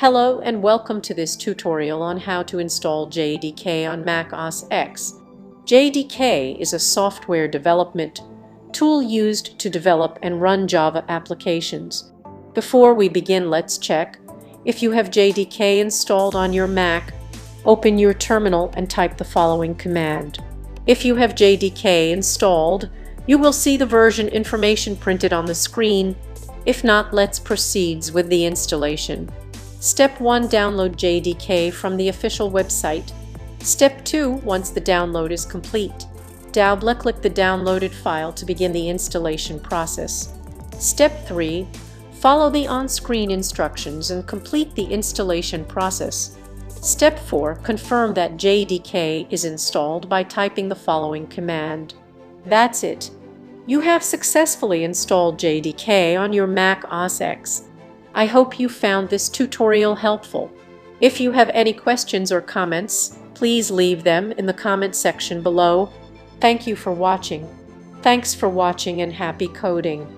Hello and welcome to this tutorial on how to install JDK on Mac OS X. JDK is a software development tool used to develop and run Java applications. Before we begin, let's check. If you have JDK installed on your Mac, open your terminal and type the following command. If you have JDK installed, you will see the version information printed on the screen. If not, let's proceed with the installation. Step 1. Download JDK from the official website. Step 2. Once the download is complete, double-click the downloaded file to begin the installation process. Step 3. Follow the on-screen instructions and complete the installation process. Step 4. Confirm that JDK is installed by typing the following command. That's it. You have successfully installed JDK on your Mac OS X. I hope you found this tutorial helpful. If you have any questions or comments, please leave them in the comment section below. Thank you for watching. Thanks for watching and happy coding.